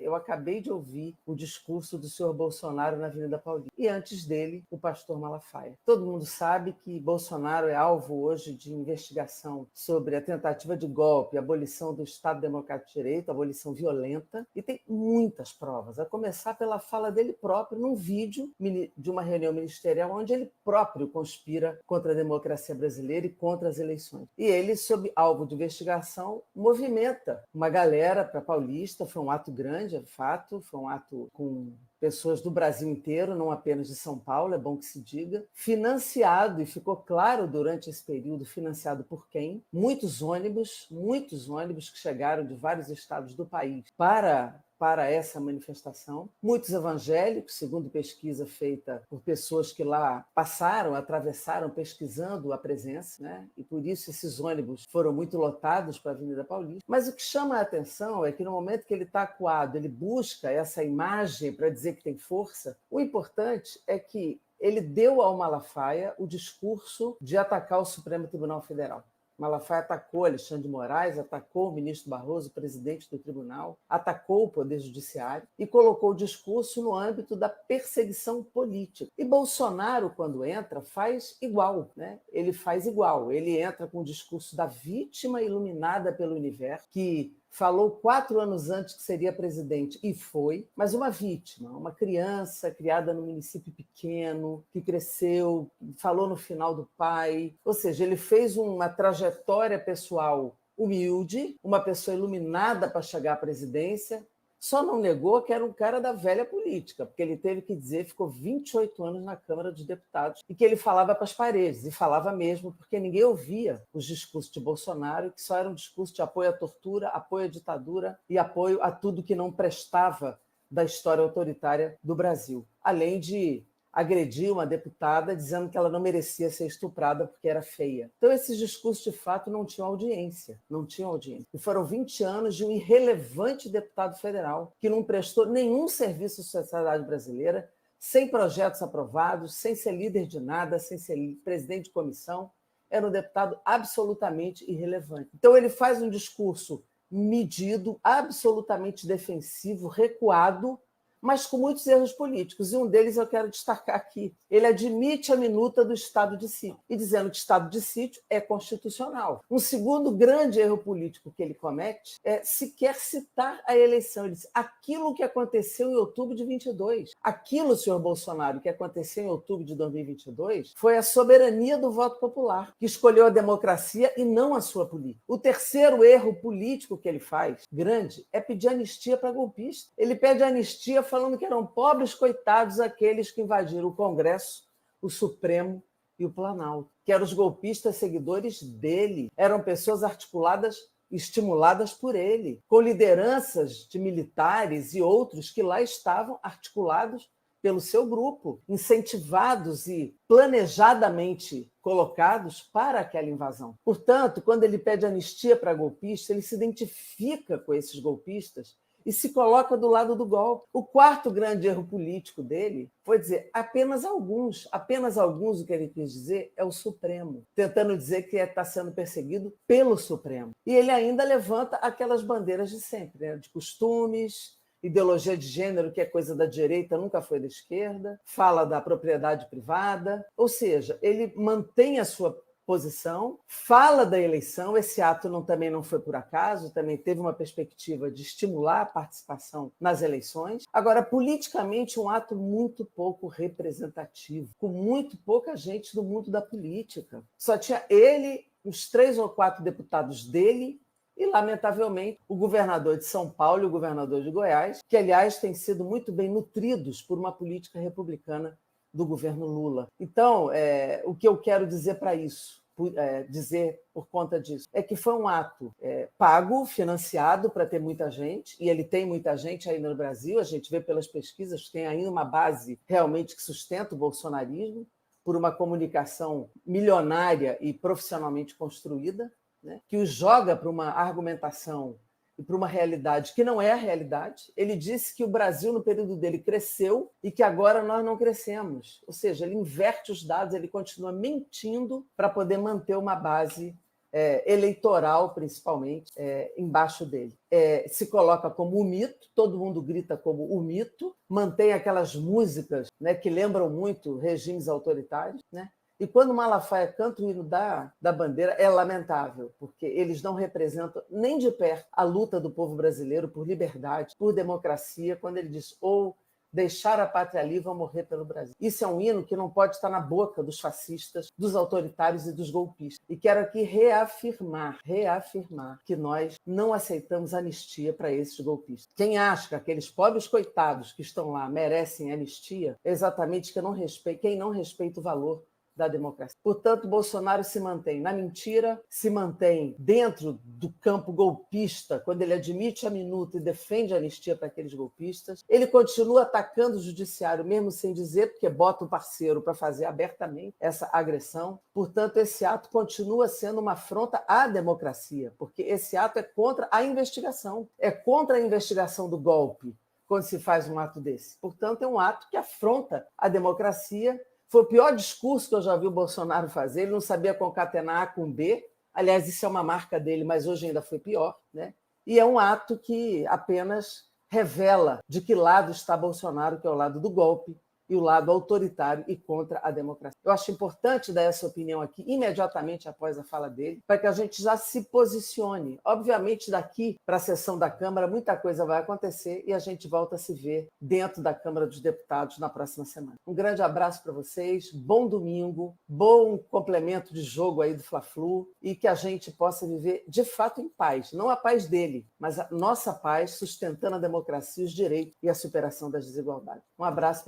eu acabei de ouvir o discurso do senhor Bolsonaro na Avenida Paulista. E antes dele, o pastor Malafaia. Todo mundo sabe que Bolsonaro é alvo hoje de investigação sobre a tentativa de golpe, a abolição do Estado Democrático de Direito, a abolição violenta, e tem muitas provas, a começar pela fala dele próprio num vídeo de uma reunião ministerial onde ele próprio conspira contra a democracia brasileira e contra as eleições. E ele, sob alvo de investigação, movimenta uma galera para Paulista. Foi um ato grande, é fato, foi um ato com pessoas do Brasil inteiro, não apenas de São Paulo, é bom que se diga, financiado, e ficou claro durante esse período, financiado por quem? Muitos ônibus que chegaram de vários estados do país para essa manifestação. Muitos evangélicos, segundo pesquisa feita por pessoas que lá passaram, atravessaram, pesquisando a presença, né? E por isso esses ônibus foram muito lotados para a Avenida Paulista. Mas o que chama a atenção é que no momento que ele está acuado, ele busca essa imagem para dizer que tem força. O importante é que ele deu ao Malafaia o discurso de atacar o Supremo Tribunal Federal. Malafaia atacou Alexandre de Moraes, atacou o ministro Barroso, presidente do tribunal, atacou o Poder Judiciário e colocou o discurso no âmbito da perseguição política. E Bolsonaro, quando entra, faz igual, né? Ele faz igual. Ele entra com o discurso da vítima iluminada pelo universo, que falou 4 anos antes que seria presidente e foi, mas uma vítima, uma criança criada num município pequeno, que cresceu, falou no final do pai. Ou seja, ele fez uma trajetória pessoal humilde, uma pessoa iluminada para chegar à presidência. Só não negou que era um cara da velha política, porque ele teve que dizer, ficou 28 anos na Câmara dos Deputados, e que ele falava para as paredes, e falava mesmo, porque ninguém ouvia os discursos de Bolsonaro, que só era um discurso de apoio à tortura, apoio à ditadura e apoio a tudo que não prestava da história autoritária do Brasil. Além de agredir uma deputada dizendo que ela não merecia ser estuprada porque era feia. Então, esses discursos, de fato, não tinham audiência. E foram 20 anos de um irrelevante deputado federal que não prestou nenhum serviço à sociedade brasileira, sem projetos aprovados, sem ser líder de nada, sem ser presidente de comissão. Era um deputado absolutamente irrelevante. Então, ele faz um discurso medido, absolutamente defensivo, recuado, mas com muitos erros políticos, e um deles eu quero destacar aqui. Ele admite a minuta do estado de sítio, e dizendo que estado de sítio é constitucional. Um segundo grande erro político que ele comete é sequer citar a eleição. Ele diz, aquilo que aconteceu em outubro de 22, aquilo, senhor Bolsonaro, que aconteceu em outubro de 2022, foi a soberania do voto popular, que escolheu a democracia e não a sua política. O terceiro erro político que ele faz, grande, é pedir anistia para golpistas. Ele pede anistia falando que eram pobres coitados aqueles que invadiram o Congresso, o Supremo e o Planalto, que eram os golpistas seguidores dele, eram pessoas articuladas, estimuladas por ele, com lideranças de militares e outros que lá estavam articulados pelo seu grupo, incentivados e planejadamente colocados para aquela invasão. Portanto, quando ele pede anistia para golpistas, ele se identifica com esses golpistas e se coloca do lado do golpe. O quarto grande erro político dele foi dizer apenas alguns o que ele quis dizer é o Supremo, tentando dizer que está sendo perseguido pelo Supremo. E ele ainda levanta aquelas bandeiras de sempre, né? De costumes, ideologia de gênero, que é coisa da direita, nunca foi da esquerda, fala da propriedade privada, ou seja, ele mantém a sua posição, fala da eleição. Esse ato também não foi por acaso, também teve uma perspectiva de estimular a participação nas eleições. Agora, politicamente, um ato muito pouco representativo, com muito pouca gente do mundo da política. Só tinha ele, os 3 ou 4 deputados dele, e, lamentavelmente, o governador de São Paulo e o governador de Goiás, que, aliás, têm sido muito bem nutridos por uma política republicana do governo Lula. Então, o que eu quero dizer para isso, dizer por conta disso, é que foi um ato pago, financiado para ter muita gente, e ele tem muita gente ainda no Brasil, a gente vê pelas pesquisas que tem ainda uma base realmente que sustenta o bolsonarismo, por uma comunicação milionária e profissionalmente construída, né, que os joga para uma argumentação e para uma realidade que não é a realidade. Ele disse que o Brasil, no período dele, cresceu e que agora nós não crescemos. Ou seja, ele inverte os dados, ele continua mentindo para poder manter uma base eleitoral, principalmente, embaixo dele. Se coloca como o mito, todo mundo grita como o mito, mantém aquelas músicas, né, que lembram muito regimes autoritários, né? E quando Malafaia canta o hino da bandeira, é lamentável, porque eles não representam nem de perto a luta do povo brasileiro por liberdade, por democracia, quando ele diz ou deixar a pátria livre ou morrer pelo Brasil. Isso é um hino que não pode estar na boca dos fascistas, dos autoritários e dos golpistas. E quero aqui reafirmar que nós não aceitamos anistia para esses golpistas. Quem acha que aqueles pobres coitados que estão lá merecem anistia é exatamente quem não respeita o valor da democracia. Portanto, Bolsonaro se mantém na mentira, se mantém dentro do campo golpista, quando ele admite a minuta e defende a anistia para aqueles golpistas. Ele continua atacando o judiciário, mesmo sem dizer, porque bota um parceiro para fazer abertamente essa agressão. Portanto, esse ato continua sendo uma afronta à democracia, porque esse ato é contra a investigação, é contra a investigação do golpe, quando se faz um ato desse. Portanto, é um ato que afronta a democracia. Foi o pior discurso que eu já vi o Bolsonaro fazer. Ele não sabia concatenar A com B. Aliás, isso é uma marca dele, mas hoje ainda foi pior, né? E é um ato que apenas revela de que lado está Bolsonaro, que é o lado do golpe, e o lado autoritário e contra a democracia. Eu acho importante dar essa opinião aqui imediatamente após a fala dele, para que a gente já se posicione. Obviamente, daqui para a sessão da Câmara, muita coisa vai acontecer e a gente volta a se ver dentro da Câmara dos Deputados na próxima semana. Um grande abraço para vocês, bom domingo, bom complemento de jogo aí do Fla-Flu e que a gente possa viver de fato em paz, não a paz dele, mas a nossa paz sustentando a democracia, os direitos e a superação das desigualdades. Um abraço para